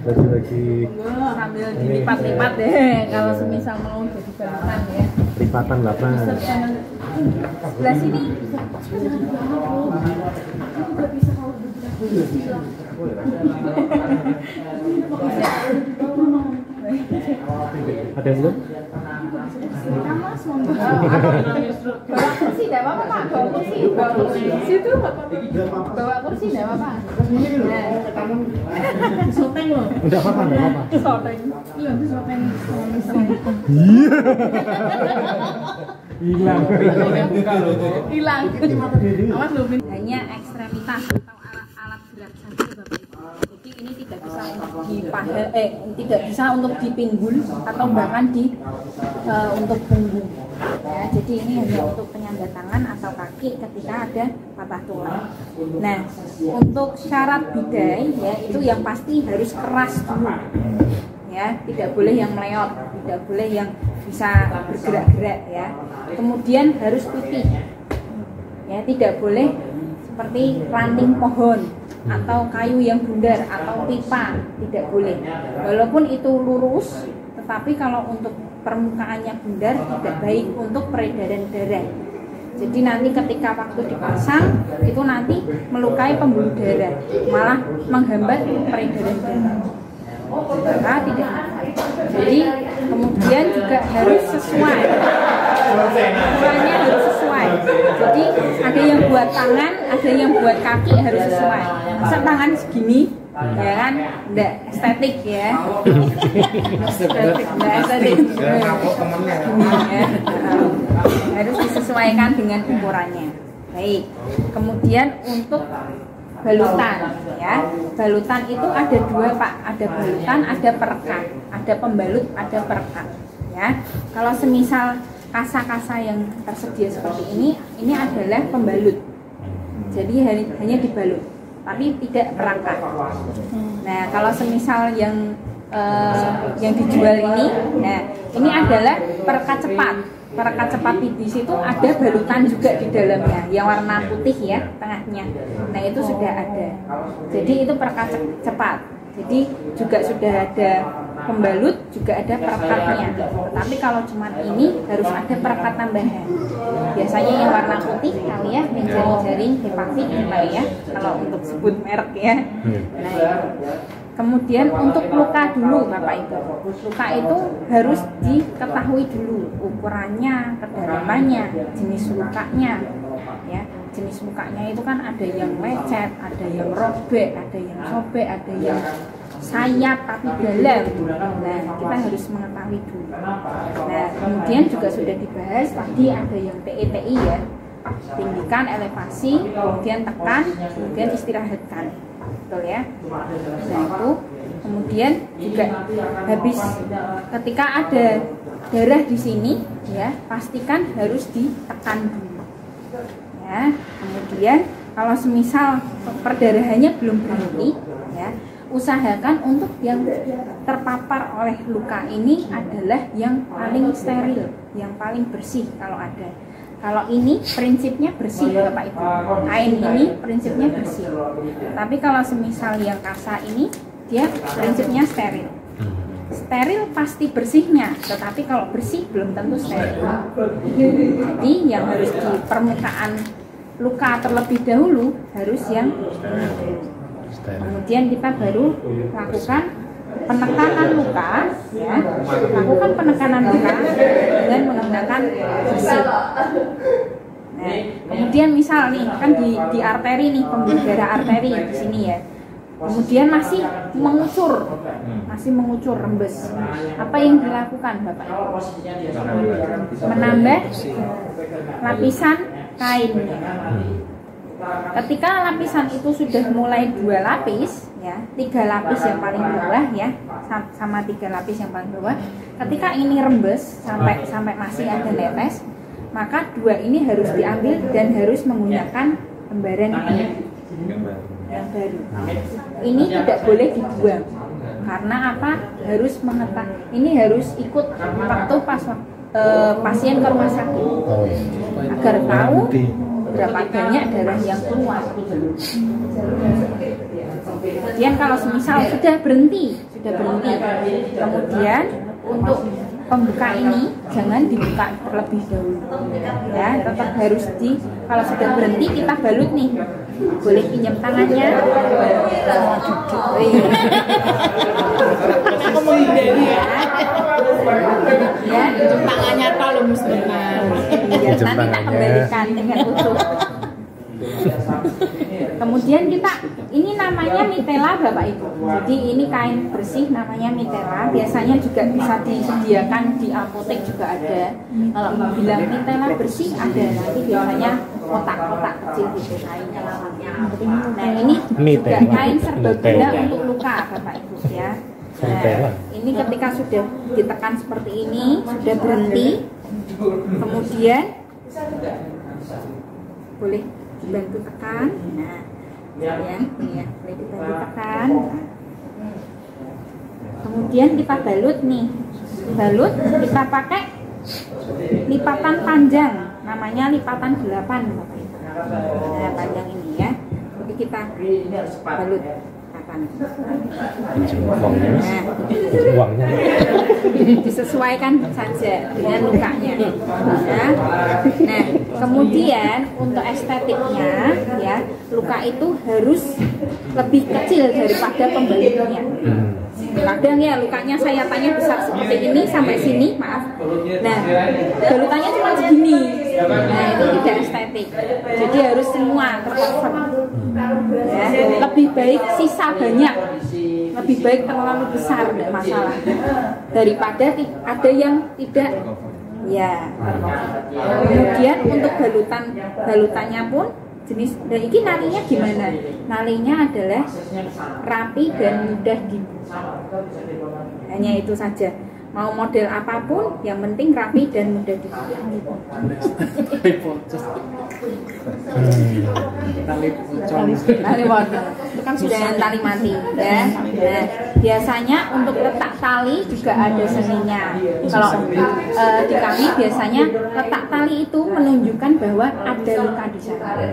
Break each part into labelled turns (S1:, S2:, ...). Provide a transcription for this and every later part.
S1: Lagi
S2: sambil dilipat-lipat deh kalau semisal mau jadi balutan ya.
S1: lipatan 8.
S2: Sebelah sini.
S1: Ada yang belum?
S2: Mas, monggo. Bawa kursi enggak apa-apa, Pak. Bawa kursi. Situ, bawa kursi enggak apa-apa. Soteng loh.
S1: Enggak apa-apa, enggak apa-apa.
S2: Soteng. Iya, soteng.
S1: Iya. Hilang.
S2: Hilang. Awas loh. Hanya ekstremitas atau alat-alat gerak saja Bapak Ibu. Jadi ini tidak bisa untuk tidak bisa untuk dipinggul atau bahkan untuk punggung. Ya, jadi ini hanya untuk penyangga tangan atau kaki ketika ada patah tulang. Nah, untuk syarat bidai ya itu yang pasti harus keras dulu. Ya, tidak boleh yang meleot, tidak boleh yang bisa bergerak-gerak ya. Kemudian harus pipih. Ya, tidak boleh seperti ranting pohon atau kayu yang bundar atau pipa, tidak boleh. Walaupun itu lurus, tetapi kalau untuk permukaannya bundar tidak baik untuk peredaran darah. Jadi nanti ketika waktu dipasang itu nanti melukai pembuluh darah, malah menghambat peredaran darah. Maka tidak. Jadi kemudian juga harus sesuai. Ukurannya harus sesuai. Jadi ada yang buat tangan, ada yang buat kaki harus sesuai. Masa tangan segini, ya kan, enggak estetik ya. Enggak estetik. Ya. Harus disesuaikan dengan ukurannya. Baik. Kemudian untuk balutan ya. Balutan itu ada dua Pak, ada balutan, ada perekat, ada pembalut, ada perekat ya. Kalau semisal kasa-kasa yang tersedia seperti ini adalah pembalut. Jadi hanya dibalut, tapi tidak perekat. Nah, kalau semisal yang dijual ini, nah ini adalah perekat cepat. Perekat cepat di situ ada balutan juga di dalamnya yang warna putih ya tengahnya. Nah itu sudah ada. Jadi itu perekat cepat. Jadi juga sudah ada pembalut, juga ada perekatnya. Tapi kalau cuma ini harus ada perekat tambahan. Biasanya yang warna putih kali ya, yang jaring-jaring Hepavik kali ya. Kalau untuk sebut merek ya. Nah kemudian untuk luka dulu Bapak Ibu. Luka itu harus diketahui dulu ukurannya, kedalamannya, jenis lukanya. Ya, jenis lukanya itu kan ada yang lecet, ada yang robek, ada yang sobek, ada yang sayap tapi dalam. Nah, kita harus mengetahui dulu. Nah, kemudian juga sudah dibahas tadi ada yang TETI ya. Tinggikan, elevasi, kemudian tekan, kemudian istirahatkan. Betul ya. Nah itu kemudian juga habis ketika ada darah di sini ya pastikan harus ditekan dulu ya. Kemudian kalau semisal perdarahannya belum berhenti ya usahakan untuk yang terpapar oleh luka ini adalah yang paling steril, yang paling bersih kalau ada. Kalau ini prinsipnya bersih Bapak Ibu, kain ini prinsipnya bersih. Tapi kalau semisal yang kasa ini, dia prinsipnya steril. Steril pasti bersihnya, tetapi kalau bersih belum tentu steril. Jadi yang harus di permukaan luka terlebih dahulu harus yang ini. Kemudian kita baru lakukan penekanan luka, ya, lakukan penekanan luka dengan menggunakan bersih. Nah, kemudian misal nih kan di arteri nih pembuluh darah arteri di sini ya, kemudian masih mengucur rembes. Apa yang dilakukan Bapak? Menambah lapisan kain. Ketika lapisan itu sudah mulai 2 lapis ya, 3 lapis yang paling bawah ya sama 3 lapis yang paling bawah, ketika ini rembes sampai masih ada netes, maka 2 ini harus diambil dan harus menggunakan lembaran yang baru. Ini tidak boleh dibuang karena apa? Harus mengetahui, ini harus ikut waktu pasien ke rumah sakit agar tahu berapa banyak darah yang keluar. Kemudian kalau semisal sudah berhenti, kemudian untuk pembuka ini jangan dibuka terlebih dahulu, ya, tetap harus kalau sudah berhenti kita balut nih, boleh pinjam tangannya.
S3: Aku menghindari ya.
S2: Ya,
S3: Pinjam tangannya kalau musliman.
S2: ya, nanti tak kembalikan dengan utuh. Kemudian ini namanya mitela Bapak Ibu. Jadi ini kain bersih namanya mitela. Biasanya juga bisa disediakan di apotek juga ada. Kalau bilang mitela bersih ada, nanti biasanya kotak-kotak kecil gitu kainnya. Nah ini juga kain serbaguna untuk luka Bapak Ibu ya. Nah, ini ketika sudah ditekan seperti ini, sudah berhenti, kemudian boleh dibantu tekan. Nah, ya, ini ya, boleh dibantu tekan. Kemudian kita balut nih, kita pakai lipatan panjang, namanya lipatan 8. Nah, panjang ini ya, jadi kita balut.
S1: Uangnya
S2: disesuaikan saja dengan lukanya. Nah, kemudian untuk estetiknya ya, luka itu harus lebih kecil daripada pembalutnya. Kadang ya lukanya sayatan besar seperti ini sampai sini, maaf. Nah, balutannya cuma segini. Nah, itu tidak estetik. Jadi harus semua tercover. Ya, lebih baik sisa banyak, lebih baik terlalu besar, tidak masalah, daripada ada yang tidak ya. Kemudian untuk balutannya pun jenis, dan ini nalinya gimana? Nalinya adalah rapi dan mudah dibuka. Hanya itu saja. Mau model apapun, yang penting rapi dan mudah dibuka. Tali itu kan sudah tali mati ya. Nah, biasanya untuk letak tali juga ada seninya. Kalau di kami biasanya letak tali itu menunjukkan bahwa ada luka di sana.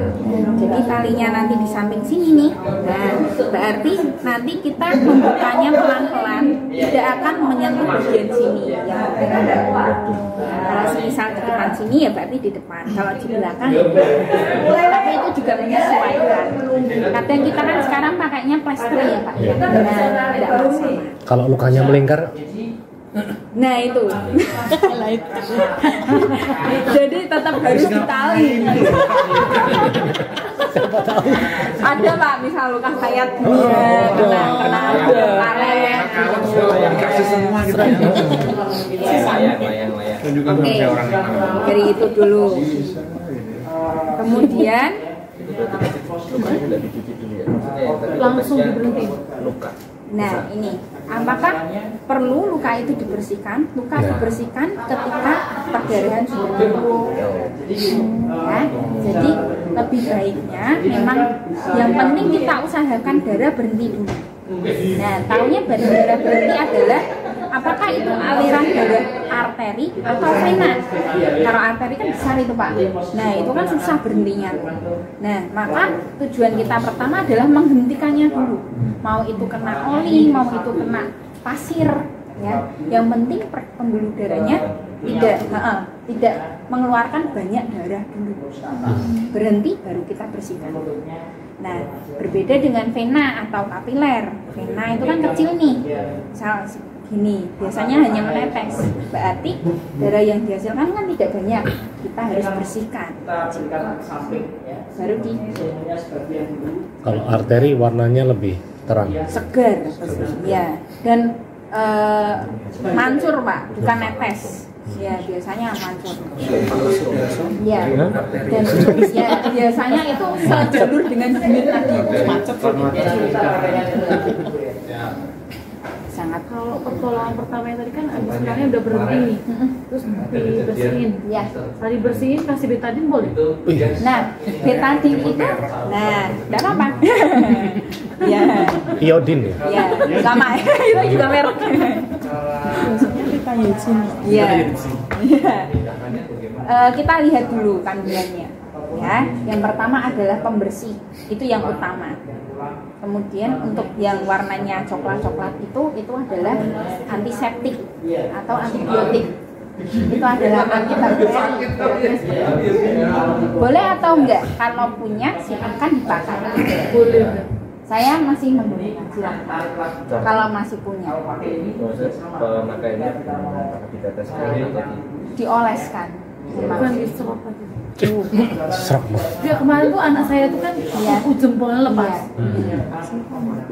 S2: Jadi talinya nanti di samping sini nih. Nah, berarti nanti kita membukanya pelan-pelan, tidak akan menyentuh bagian sini yang ada. Kalau misal di depan sini ya berarti di depan. Kalau di belakang ya, tapi itu juga menyesuaikan. Kadang kita kan sekarang pakainya plester ya Pak. Nah, tidak masalah.
S1: Kalau lukanya melingkar,
S2: nah itu. Jadi tetap harus ditali. Ada Pak, misal luka sayat kena karet.
S4: Kasus semua gitu ya.
S2: Oke, dari itu dulu. Kemudian langsung diberhentiin. Nah ini, apakah perlu luka itu dibersihkan? Luka dibersihkan ketika perdarahan sudah turun. Ya, jadi lebih baiknya memang yang penting kita usahakan darah berhenti dulu. Nah, tahunya darah berhenti adalah apakah itu aliran darah arteri atau vena. Kalau arteri kan besar itu Pak. Nah, itu kan susah berhentinya. Nah, maka tujuan kita pertama adalah menghentikannya dulu. Mau itu kena oli, mau itu kena pasir, ya. Yang penting pembuluh darahnya tidak mengeluarkan banyak darah dulu. Berhenti baru kita bersihkan. Nah, berbeda dengan vena atau kapiler. Vena itu kan kecil nih. Misal gini, biasanya hanya menetes. Berarti darah yang dihasilkan kan tidak banyak. Kita harus bersihkan. Baru di.
S1: kalau arteri warnanya lebih terang.
S2: Segar, ya. Dan mancur Pak, bukan netes. Ya biasanya mancur. Ya. Dan ya biasanya itu sejalur dengan duit tadi. Macet. Sangat.
S3: Kalau pertolongan pertama yang tadi kan abis sekarang udah berhenti nih, terus dibersihin.
S2: Ya.
S3: Kalau dibersihin kasih betadine boleh?
S2: Nah, betadine itu, nah, tidak apa-apa. Ya.
S1: Iodin ya.
S2: Ya, sama. Itu juga merek. Iya. Kita lihat dulu kandungannya. Ya, yang pertama adalah pembersih, itu yang utama. Kemudian untuk yang warnanya coklat-coklat itu adalah antiseptik atau antibiotik. Itu adalah antibakteri. Boleh atau enggak? Kalau punya silakan dipakai. Boleh. Saya masih menggunakan, silakan. Kalau masih punya.
S4: Pemakaiannya diteteskan atau
S2: dioleskan.
S3: Bukan diserap aja.
S1: Serak mah.
S3: Dia kemarin tuh anak saya tuh kan jempolnya lepas.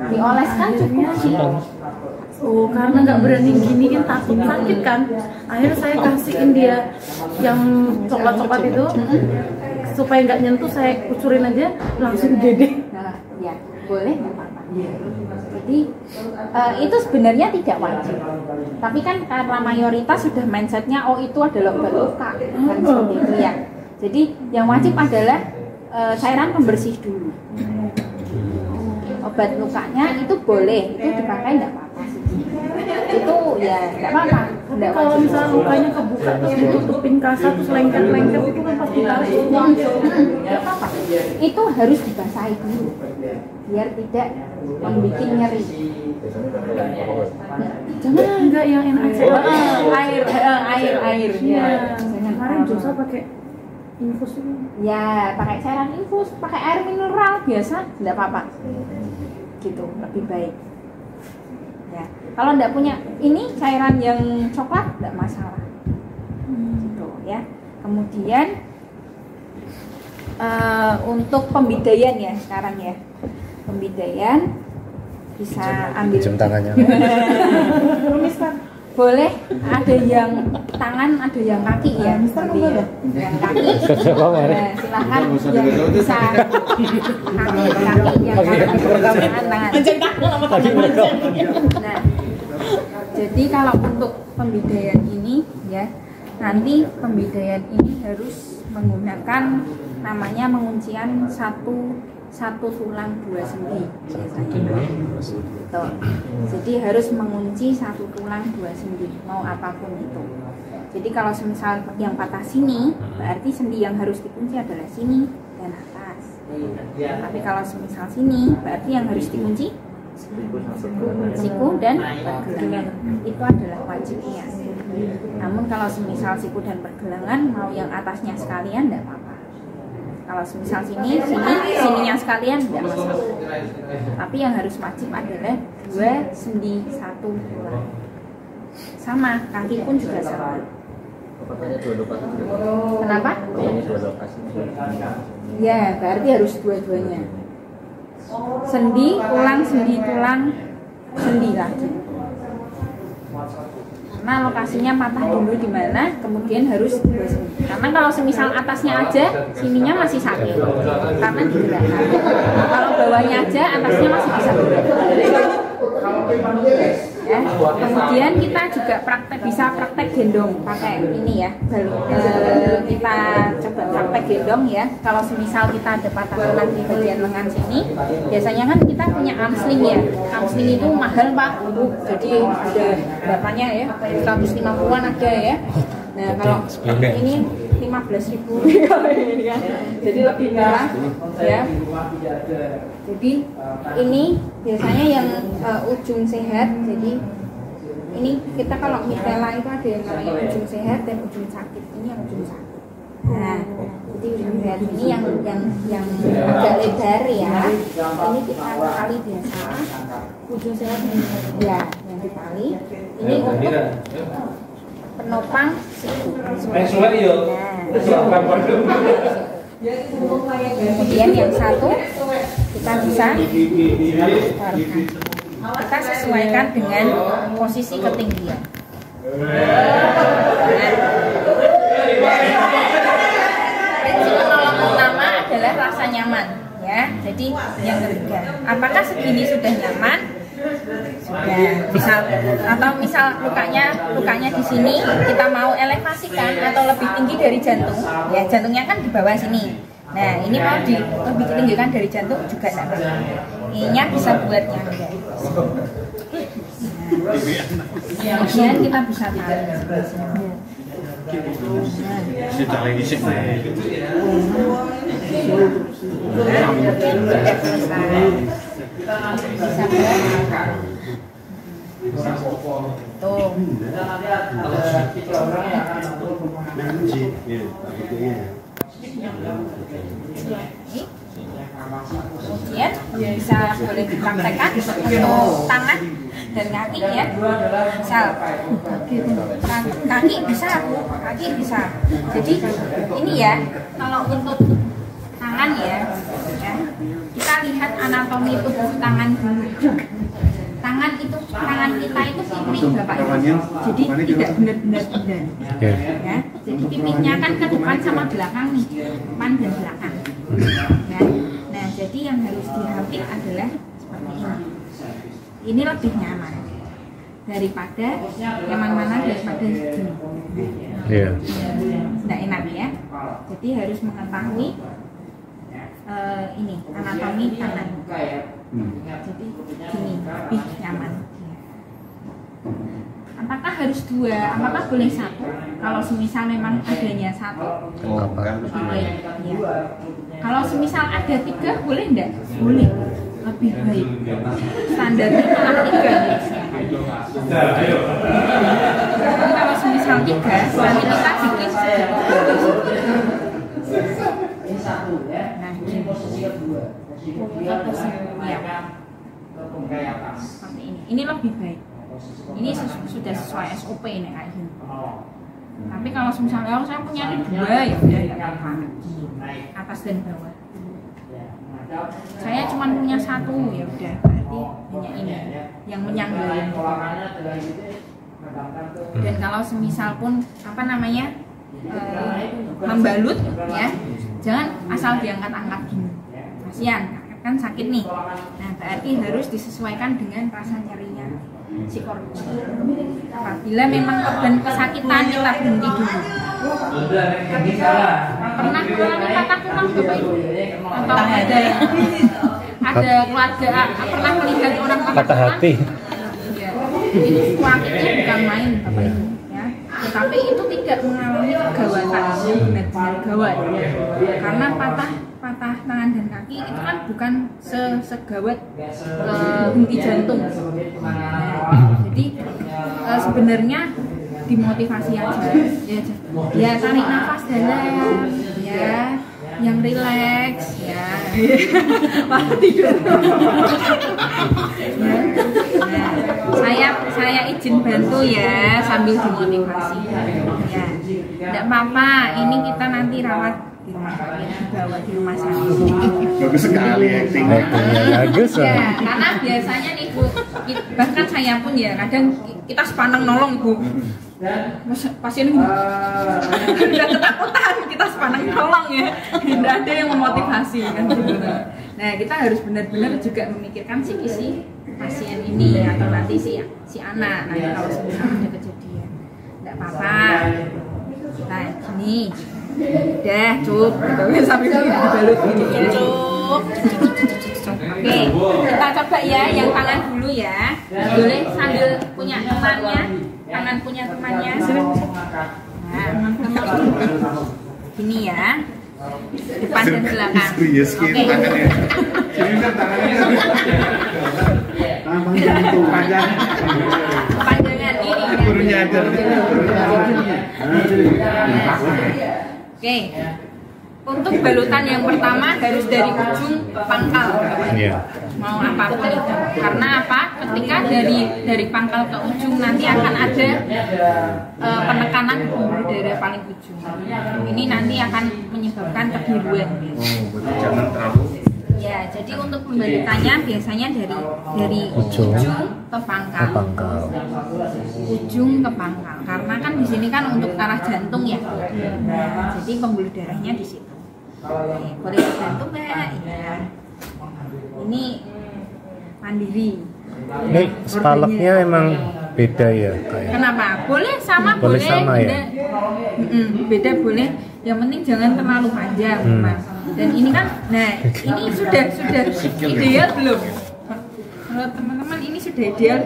S2: Dioleskan cukup sih.
S3: Oh, karena nggak berani giniin takut sakit kan. Akhirnya saya kasihin dia yang coklat-coklat itu supaya nggak nyentuh, saya kucurin aja langsung gede.
S2: Nah, ya boleh nggak apa-apa. Jadi itu sebenarnya tidak wajib. Tapi kan karena mayoritas sudah mindsetnya oh itu adalah obat luka kan seperti itu ya. Jadi yang wajib adalah cairan pembersih dulu. Obat lukanya itu boleh, itu dipakai nggak apa-apa sih. Itu ya nggak apa-apa.
S3: Tapi kalau misalnya lukanya kebuka terus ditutupin kasar terus lengket-lengket itu kan pasti tarik.
S2: Nggak apa-apa. Itu harus dibasahi dulu biar tidak membuat nyeri.
S3: Jangan enggak yang enak
S2: air.
S3: Iya.
S2: Jangan
S3: Kemarin Josa pakai infus itu.
S2: Ya, pakai cairan infus, pakai air mineral biasa, nggak apa-apa. Gitu, lebih baik. Ya, kalau nggak punya ini cairan yang coklat nggak masalah. Gitu ya. Kemudian untuk pembidaian ya sekarang ya, pembidaian bisa ambil
S1: Jam tangannya.
S2: boleh, ada yang tangan, ada yang kaki ya, seperti ya. Yang kaki. Nah, silakan yang bisa kaki yang tangan. Nah, jadi kalau untuk pembidaian ini ya, nanti pembidaian ini harus menggunakan namanya menguncian satu tulang 2 sendi biasanya. Betul. Jadi harus mengunci 1 tulang 2 sendi mau apapun itu. Jadi kalau misal yang patah sini, berarti sendi yang harus dikunci adalah sini dan atas. Tapi kalau misal sini, berarti yang harus dikunci siku dan pergelangan. Itu adalah wajib kias. Namun kalau misal siku dan pergelangan mau yang atasnya sekalian tidak apa-apa. Kalau misal sininya sekalian tidak masalah. Tapi yang harus wajib adalah 2 sendi 1 tulang. Sama, kaki pun juga sama. Kenapa? Ya, berarti harus dua-duanya. Sendi, tulang, sendi lagi. Karena lokasinya patah dulu di mana, kemudian harus 2 sendi. Karena kalau semisal atasnya aja, sininya masih sakit karena digerakkan. Kalau bawahnya aja, atasnya masih bisa bergerak. Ya. Kemudian kita juga bisa praktek gendong pakai ini ya. Kita coba praktek gendong ya. Kalau semisal kita ada patah tulang di bagian lengan sini, biasanya kan kita punya arm sling ya. Arm sling itu mahal Pak. Jadi ada berapanya ya? 150-an ada ya. Nah kalau ini 15.000 kan. Jadi lebih murah ya. Jadi ini biasanya yang ujung sehat. Jadi ini kita kalau mitela itu ada yang namanya ujung sehat dan ujung sakit. Ini yang ujung sakit. Nah, jadi ujung sehat ini yang agak lebar ya. Ini kita tali biasa. Ujung sehat ya yang ditali. Ini untuk penopang siku. Kemudian yang satu kita bisa taruhkan. Kita sesuaikan dengan posisi ketinggian. Prinsip penolong utama adalah rasa nyaman, ya. Jadi yang ketiga, apakah segini sudah nyaman? Sudah. Misal lukanya di sini kita mau elevasikan atau lebih tinggi dari jantung, ya jantungnya kan di bawah sini. Nah ini mau lebih ditinggikan dari jantung juga sama. Ininya bisa buat nyangga. Kemudian kita bisa tarik. selesai. Bisa berat. Tuh. Kemudian bisa boleh dipraktekkan untuk tangan dan kaki ya. Misal kaki bisa, kaki bisa. Jadi ini ya, kalau untuk tangan ya, kita lihat anatomi tubuh tangan dulu. Tangan kita itu pipi Bapak Ibu. Jadi tidak benar-benar benar. Ya. Jadi pipinya kan ke depan sama belakang nih, depan dan belakang. Ya. Nah, jadi yang harus dihampir adalah seperti ini. Ini lebih nyaman daripada yang mana daripada gini.
S1: Iya.
S2: Tidak enak ya. Jadi harus mengetahui ini anatomi tangan. Jadi gini lebih nyaman. Apakah harus dua? Apakah boleh satu? Kalau semisal memang adanya satu, lebih baik. Ya. Kalau semisal ada tiga, boleh enggak? Boleh. Lebih baik. Standarnya malah tiga. Kalau semisal tiga, nanti kita bikin nah, seperti ini. Ini lebih baik. Ini sudah sesuai SOP ini kayak gini. Tapi kalau misalnya saya punya ini dua ya udah ya apa, atas dan bawah. Saya cuma punya satu ya udah berarti hanya ini yang menyangga. Dan kalau semisal pun apa namanya membalut ya, jangan asal diangkat-angkat gini. Kasihan kan sakit nih. Nah berarti harus disesuaikan dengan rasa nyerinya si korban. Apabila memang korban kesakitan kita berhenti dulu. Pernah mengalami patah tulang Bapak Ibu? Atau ada keluarga pernah melihat orang patah
S1: hati?
S2: Ya, ini sakitnya bukan main Bapak Ibu ya. Tetapi itu tidak mengalami kegawatan yang benar-benar gawat. Karena patah tangan dan kaki itu kan bukan segawat henti jantung. Jadi sebenarnya dimotivasi aja ya tarik nafas dalam ya, yang rileks ya. Wah tidur. Ya. Saya izin bantu ya sambil dimotivasi ya. Tidak apa-apa, ini kita nanti rawat di rumah sakit, dibawa di rumah sakit.
S5: Bagus sekali actingnya.
S1: Bagus
S2: ya, karena biasanya nih Bu, bahkan saya pun ya kadang kita sepandang nolong Bu. Pasien udah ketakutan, kita sepandang nolong ya. Tidak ada yang memotivasi kan gitu. Nah, kita harus benar-benar juga memikirkan psikis si pasien ini atau nanti si anak. Nah, kalau sebenarnya ada kejadian. Tidak apa-apa. Nah, gini. Udah, cukup. Sambil dibalut gini ya. Cukup. Oke, kita coba ya yang tangan dulu ya. Boleh sambil punya temannya, tangan punya temannya. Nah, gini ya. Depan dan belakang. Oke. Panjangan ini.
S5: Gurunya ajar.
S2: Oke. Untuk balutan yang pertama harus dari ujung pangkal.
S1: Iya.
S2: Mau apapun itu. Karena apa? Ketika dari pangkal ke ujung nanti akan ada penekanan di pembuluh darah paling ujung. Ini nanti akan menyebabkan kebiruan.
S5: Betul, jangan terlalu.
S2: Ya, jadi untuk pembalutannya biasanya dari ujung ke pangkal. Ujung ke pangkal. Karena kan di sini kan untuk arah jantung ya. Nah, jadi pembuluh darahnya di situ. Oke, boleh dibantu Mbak? Ya. Ini mandiri.
S1: Ini spalaknya emang beda ya kayak.
S2: Kenapa? Boleh sama
S1: Boleh
S2: boleh
S1: sama
S2: beda.
S1: ya?
S2: Beda boleh. Yang penting jangan terlalu panjang, Mas. Dan ini kan, nah ini sudah ideal belum? Kalau teman-teman ini sudah ideal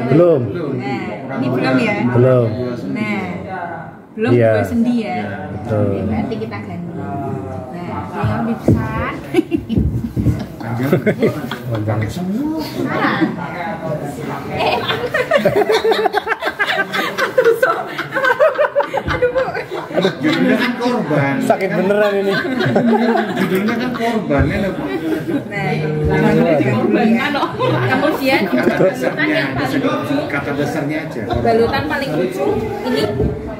S1: Belum.
S2: Nah, ini belum ya?
S1: Belum.
S2: Nah, belum
S1: Iya.
S2: dua sendi ya.
S1: Betul.
S2: Oke, berarti kita ganti. Nah, yang lebih besar.
S1: Panjang.
S2: Nah.
S5: Judulnya kan korban.
S1: Sakit beneran ini.
S5: Judulnya kan korban ya.
S2: Kemudian
S5: Kata
S2: balutan
S5: dasarnya,
S2: yang paling ujung,
S5: kata dasarnya aja.
S2: balutan paling ujung ini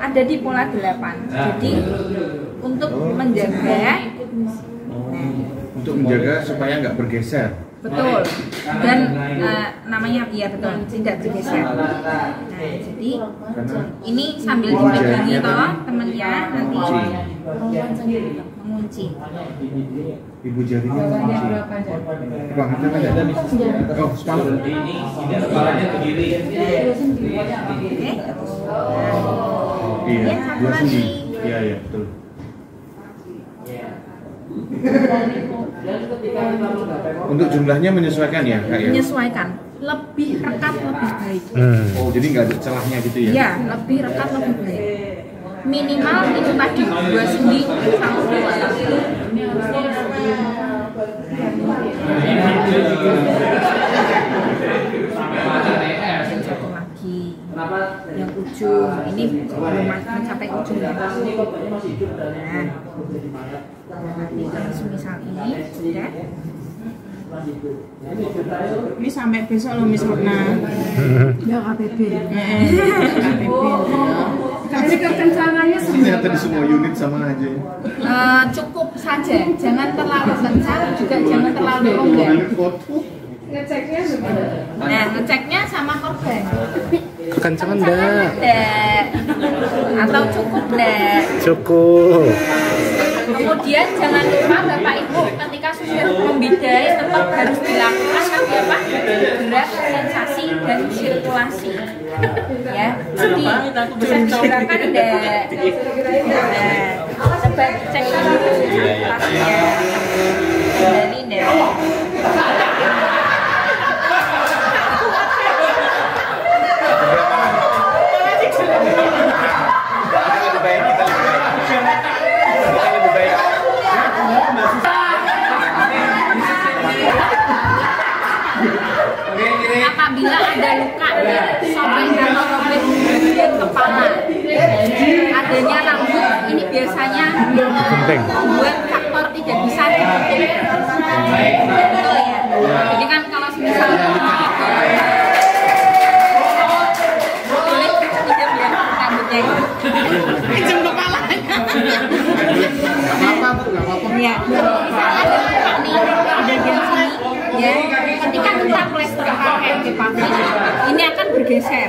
S2: ada di pola 8. Jadi untuk menjaga,
S5: Untuk menjaga supaya nggak bergeser.
S2: betul, dan namanya iya betul, tidak bergeser. Nah, jadi ini sambil dipegangi toh temennya nanti mengunci.
S5: Ibu jarinya mengunci. Bangetnya kan ada. Oh, separuh.
S2: Oke.
S5: Iya,
S2: Satu
S5: dua
S2: lagi.
S5: sendi. Iya, iya, betul. Untuk jumlahnya menyesuaikan ya, Kak ya?
S2: Menyesuaikan, lebih rekat lebih baik.
S5: Oh, jadi nggak ada celahnya gitu ya?
S2: Ya, lebih rekat lebih baik. Minimal itu tadi 2 sendi sama keluar. Yang satu lagi, yang ujung ini belum mencapai ujungnya. Nah, nanti kalau semisal ini sudah.
S6: Ini sampai besok loh Miss Murna.
S3: Ya KPB.
S6: Tapi kekencangannya
S5: Ternyata di semua unit sama aja.
S2: Cukup saja, jangan terlalu kencang, juga jangan terlalu longgar.
S5: Foto.
S2: Nah, ngeceknya sama korban.
S1: Kekencangan enggak?
S2: Enggak. Atau cukup enggak?
S1: Cukup.
S2: Kemudian jangan lupa Bapak Ibu ketika sudah membidai tetap harus dilakukan apa? Gerak, sensasi dan sirkulasi. Ya, jadi bisa digerakkan enggak? Nah, coba cek dulu sirkulasinya. Kembali enggak? Apabila ada luka sobek atau robek di bagian kepala, adanya rambut ini biasanya membuat faktor tidak bisa ditutup. Betul ya. Jadi kan kalau misalnya boleh pinjam ya rambutnya.
S6: pinjam kepalanya.
S5: Nggak apa-apa, Bu, nggak apa-apa.
S2: Ya, misalnya ada luka nih di bagian sini, ya. Ketika kita plester pakai Depavit, ini akan bergeser,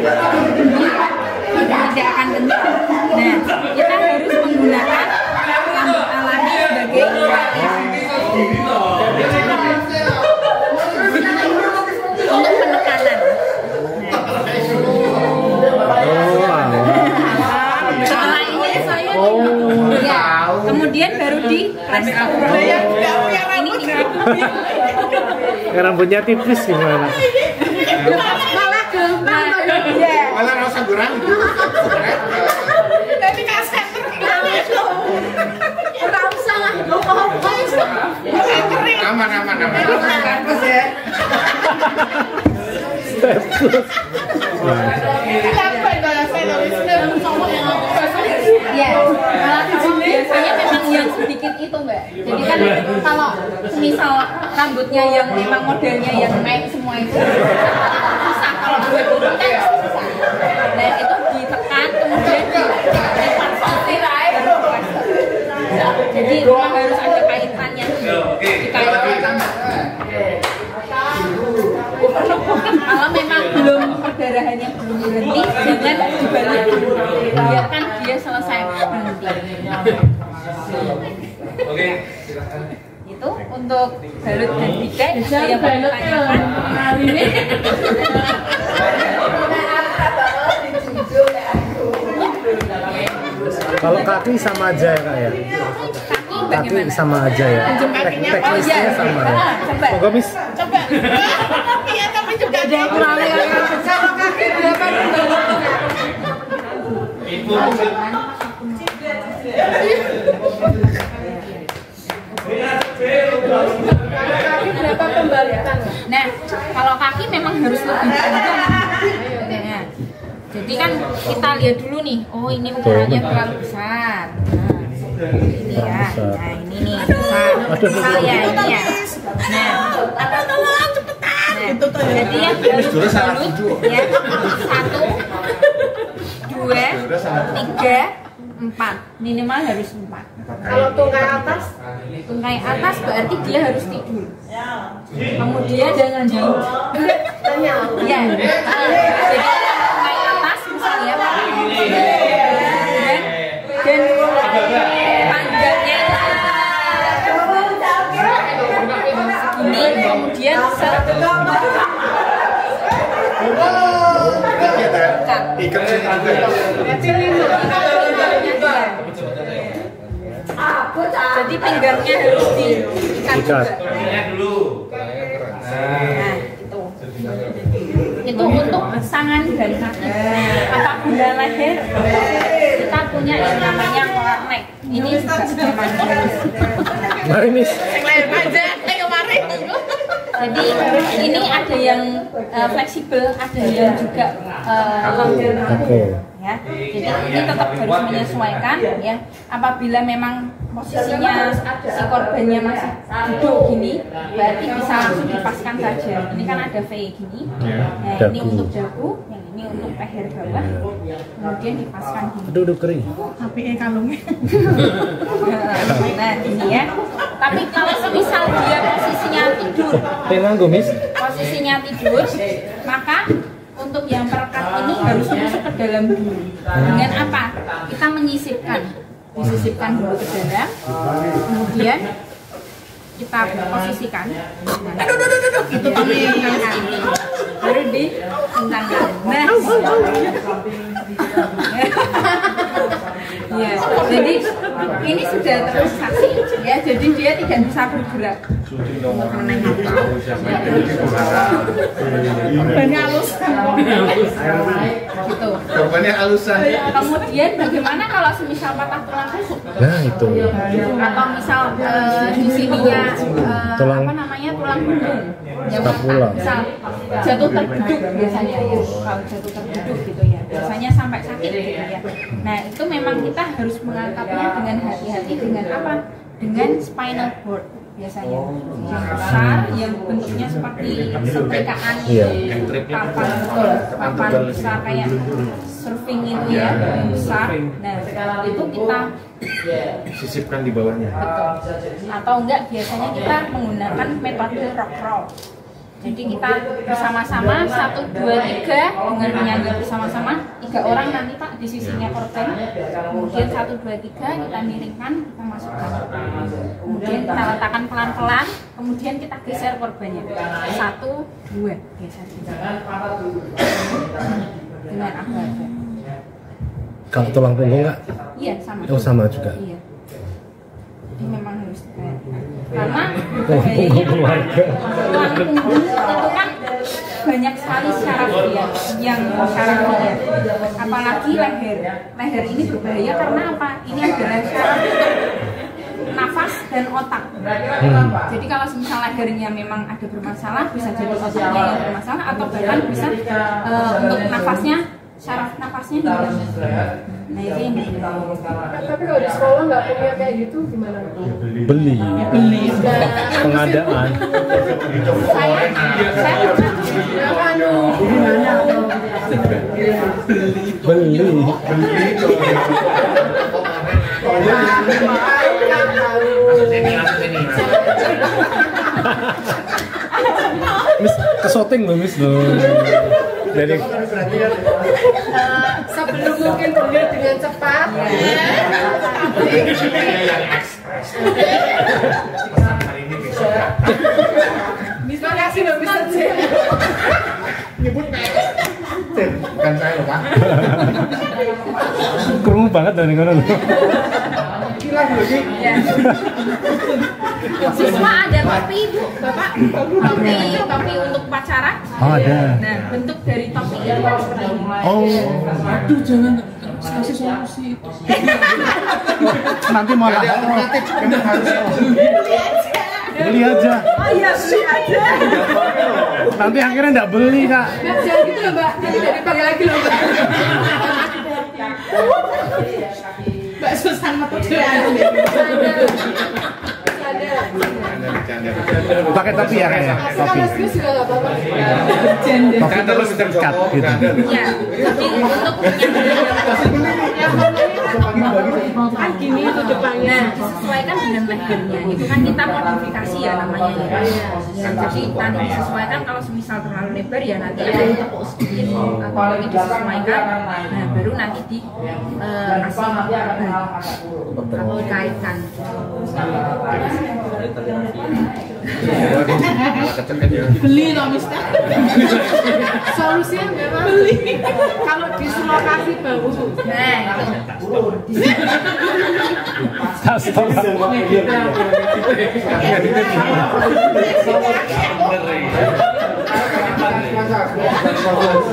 S2: tidak akan kencang. Nah, kita harus menggunakan rambut alami sebagai untuk penekanan. Setelah ini saya ya, kemudian baru di plester.
S1: Rambutnya tipis gimana?
S2: Malah gampang.
S5: Malah rasa kurang.
S6: Tapi kaset
S2: Ora usah lah.
S5: Aman, aman, aman.
S6: kenapa kalau saya nulis cowok yang
S2: Ya, kalau biasanya memang yang sedikit itu Mbak. Jadi kan kalau misal rambutnya yang memang modelnya yang naik semua itu susah, kalau buat turun kan susah. Nah itu ditekan kemudian dilempar putih baru plaster. Jadi memang harus ada kaitannya dikaitkan. Kalau memang belum perdarahannya belum berhenti, jangan dibalik, biarkan dia selesai berhenti.
S4: Oke.
S2: Itu untuk balut dan bidai yang ditanyakan.
S1: Kalau kaki sama aja ya Kak ya?
S2: Kaki
S1: Kaki sama aja ya? Teknisnya sama ya?
S2: Coba.
S1: Moga Miss.
S6: coba iya tapi juga ada yang
S2: Kalau kaki berapa?
S6: Kaki berapa pembalikan?
S2: Nah, kalau kaki memang harus lebih panjang. Nah, jadi kan kita lihat dulu nih, oh ini ukurannya terlalu besar. Nah, ini ya, nah ini nih besar. Misal ya ini ya. Nah,
S6: Tolong cepetan.
S2: nah, jadi yang harus dibalut ya 1, 2, 3, 4, minimal harus 4.
S6: Kalau tungkai atas,
S2: Tungkai atas berarti dia harus tidur. Kemudian jangan jauh.
S6: tanya.
S2: Ya. Jadi tungkai atas misalnya dan panjangnya segini, kemudian
S5: Ikat sini juga.
S2: jadi pinggangnya harus diikat juga. Nah, itu untuk tangan dan kaki. Apabila leher, kita punya yang namanya collar neck. Ini juga memang
S1: Mari Miss.
S6: Yang lain aja, kemarin.
S2: jadi ini ada yang fleksibel, ada yang juga lembut.
S1: Oke.
S2: Ya, jadi ini tetap harus menyesuaikan ya. Apabila memang posisinya si korbannya masih duduk gini, berarti bisa langsung dipaskan saja. Ini kan ada V gini. Nah, ini
S1: Dagu.
S2: untuk dagu, yang ini untuk leher bawah. Kemudian dipaskan gini.
S1: Aduh kering.
S6: Tapi kalungnya.
S2: Nah, ini ya. Tapi kalau semisal dia posisinya tidur,
S1: Tenang Miss.
S2: posisinya tidur, maka untuk yang perekat ini harus masuk ke dalam dulu. Dengan apa? Kita disisipkan dulu ke dalam, kemudian kita posisikan. Itu baru ditentangkan. Nah, ya, jadi ini sudah terfiksasi ya, jadi dia tidak bisa bergerak untuk menahan.
S6: Banyak halus.
S2: Gitu.
S5: Korbannya alusan.
S2: Kemudian bagaimana kalau semisal patah tulang rusuk
S1: Nah itu.
S2: atau misal di sininya
S1: Tulang-
S2: apa namanya tulang punggung yang
S1: Scapula.
S2: patah, misal jatuh terduduk biasanya ya, kalau jatuh terduduk gitu ya, biasanya sampai sakit gitu ya. Nah itu memang kita harus mengangkatnya dengan hati-hati dengan apa? Dengan spinal cord biasanya yang besar, yang bentuknya seperti setrikaan
S1: Iya.
S2: papan, betul, papan besar kayak surfing itu ya, yang besar. Nah itu kita
S5: Sisipkan di bawahnya.
S2: betul, atau enggak biasanya kita menggunakan metode rock roll. Jadi kita bersama-sama 1, 2, 3 dengan menyanyi bersama-sama 3 orang nanti Pak di sisinya korban. Kemudian 1, 2, 3 kita miringkan, kita masukkan. Kemudian kita letakkan pelan-pelan. Kemudian kita geser korbannya. 1, 2 geser. Dengan apa?
S1: Kalau tulang punggung nggak?
S2: Iya sama.
S1: Oh sama juga.
S2: Iya. Ini memang harus dibayar. Karena
S1: Tulang punggung keluarga.
S2: tulang punggung itu kan banyak sekali syaraf dia yang syarafnya. Apalagi leher. Leher ini berbahaya karena apa? Ini adalah syaraf untuk nafas dan otak. Jadi kalau misal lehernya memang ada bermasalah, bisa jadi otaknya yang bermasalah atau bahkan bisa untuk nafasnya, syaraf nafasnya hilang. Nah itu yang
S6: Tapi kalau di sekolah nggak punya kayak gitu gimana?
S1: Beli. Pengadaan.
S2: saya
S1: Beli. Miss kesoting loh Miss loh. Dari
S6: Sebelum mungkin beli dengan cepat. Bisa kasih loh bisa sih.
S5: Nyebut kan saya loh Pak.
S1: kerungu banget dari ngono loh.
S5: istilah lagi.
S2: Ya. Siswa ada topi Bu, Bapak. Topi untuk upacara.
S1: Oh, ada.
S2: Nah, bentuk dari topi itu kan seperti ini.
S1: Oh,
S3: Aduh, jangan kasih solusi itu.
S1: nanti malah
S5: Ada alternatif, kamu harus
S1: beli aja.
S2: Oh iya, beli aja.
S1: Nanti akhirnya nggak beli Kak.
S6: Jangan gitu loh Mbak, nanti tidak dipakai lagi loh Mbak.
S3: Mbak Susan mah tuh
S1: Pakai topi ya kayaknya. Topi.
S6: Mas Gus juga nggak apa-apa.
S1: Topi terus terikat gitu.
S2: Ya, jadi untuk
S6: Kan gini itu depannya.
S2: nah, disesuaikan dengan lehernya. Itu kan kita modifikasi ya namanya ya. Ya, jadi nanti disesuaikan kalau semisal terlalu lebar ya nanti ada ditepuk sedikit atau ini disesuaikan. Nah, baru nanti kasih atau dikaitkan.
S3: beli loh Mister.
S6: Solusinya memang beli. Kalau dislokasi bagus.
S2: Nah, itu. Dislokasi bagus.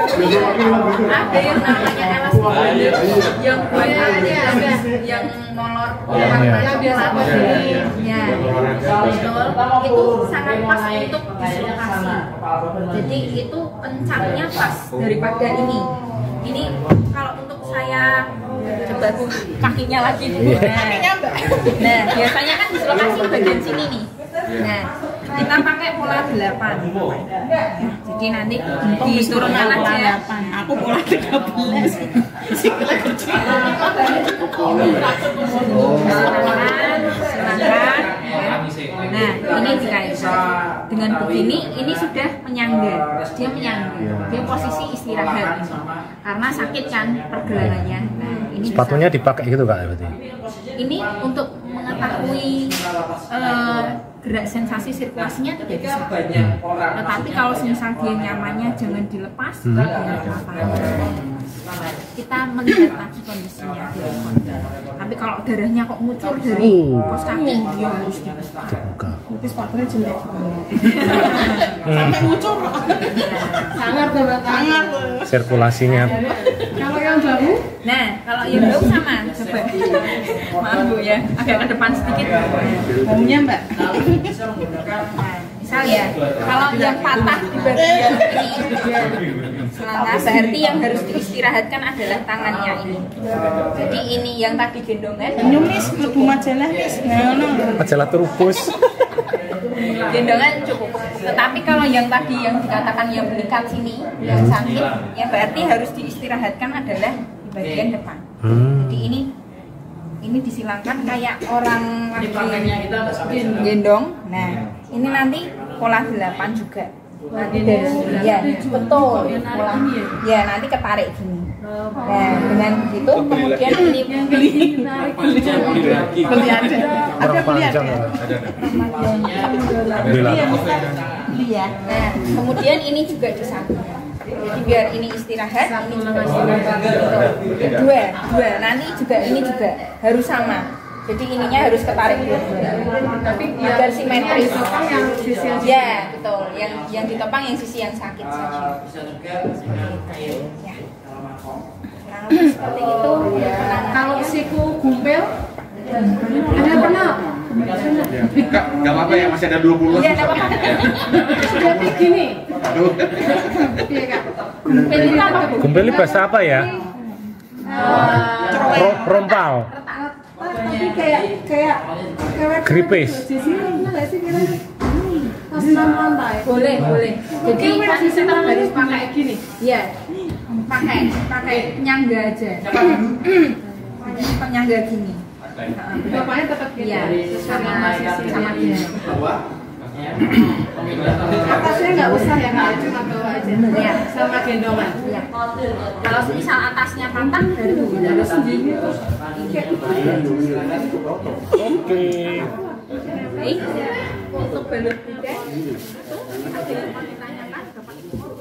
S2: Ada yang namanya elastik yang buat yang molor
S6: Yang biasa begini.
S2: ya betul itu sangat pas untuk dislokasi. Jadi itu kencangnya pas daripada ini kalau untuk saya coba kakinya lagi dulu. Nah, biasanya kan dislokasi bagian sini nih. Nah, kita pakai pola 8. Jadi nanti diturunkan aja.
S3: Aku pola 13. Sikile kecil.
S2: Silakan. Nah, ini dikaitkan dengan begini, ini sudah menyangga. Dia menyangga. Dia posisi istirahat ini. Karena sakit kan pergelangannya. Nah, ini
S1: Sepatunya
S2: bisa.
S1: dipakai gitu Kak berarti.
S2: Ini untuk mengetahui gerak sensasi sirkulasinya tidak bisa. Tetapi kalau misal dia nyamannya jangan dilepas, ya apa. Kita melihat lagi kondisinya. Tapi kalau darahnya kok ngucur dari pos kaki, dia harus dibuka.
S1: Dibuka.
S3: Tapi sepatunya jelek. Sampai ngucur.
S6: Sangar tuh Mbak.
S3: Sangar.
S1: Sirkulasinya.
S6: Kalau yang baru,
S2: Nah, kalau yang baru sama, coba. Maaf Bu ya, agak ke depan sedikit.
S3: Baunya Mbak.
S2: Nah, misal ya, kalau yang patah di bagian ini, selangkah berarti yang harus diistirahatkan adalah tangannya ini. Jadi ini yang tadi gendongan,
S3: Nyumis mlebu majalah wis ngono.
S1: Majalah Trubus.
S2: gendongan cukup. Tetapi kalau yang tadi yang dikatakan yang belikat sini, yang sakit, yang berarti harus diistirahatkan adalah di bagian depan. Jadi ini disilangkan kayak orang lagi gendong. Nah, ini nanti pola 8 juga. Nanti dari sini ya, betul. Pola, ya nanti ketarik gini. Nah, dengan begitu kemudian ini
S3: Beli aja. Ada
S1: Kurang
S3: beli
S1: panjang.
S3: ada.
S1: Alhamdulillah.
S3: Beli ya.
S2: nah, kemudian ini juga disambung. Jadi biar ini istirahat, ini juga istirahat. Dua. Nanti juga ini juga harus sama. Jadi ininya harus ketarik dua-dua.
S6: tapi
S2: Agar simetris.
S6: ditopang yang sisi yang
S2: Ya, betul. Yang ditopang yang sisi yang sakit saja. Ya. Nah, seperti itu.
S6: kalau siku gumpel ada pernah
S5: Kak, nggak apa-apa ya, masih ada 20
S2: Iya, nggak apa-apa.
S6: jadi gini
S5: Aduh.
S6: iya Kak.
S2: Gumpel itu apa, Bu?
S1: Gumpel ini bahasa apa ya? Rompal.
S6: Tapi kayak
S1: Gripis.
S6: di sini pernah nggak sih kira pas lantai
S2: Boleh. Jadi kan tetap harus pakai
S6: gini
S2: Iya. Pakai penyangga aja. Jadi penyangga gini.
S6: bapaknya tetap gitu
S2: Iya, sama dia.
S6: atasnya nggak usah ya Kak, cuma bawah aja
S2: Iya.
S6: sama gendongan
S2: Iya. Kalau misal atasnya patah harus sendiri.
S1: Oke.
S2: Baik. Untuk balon kuda itu ada yang mau ditanyakan Bapak Ibu?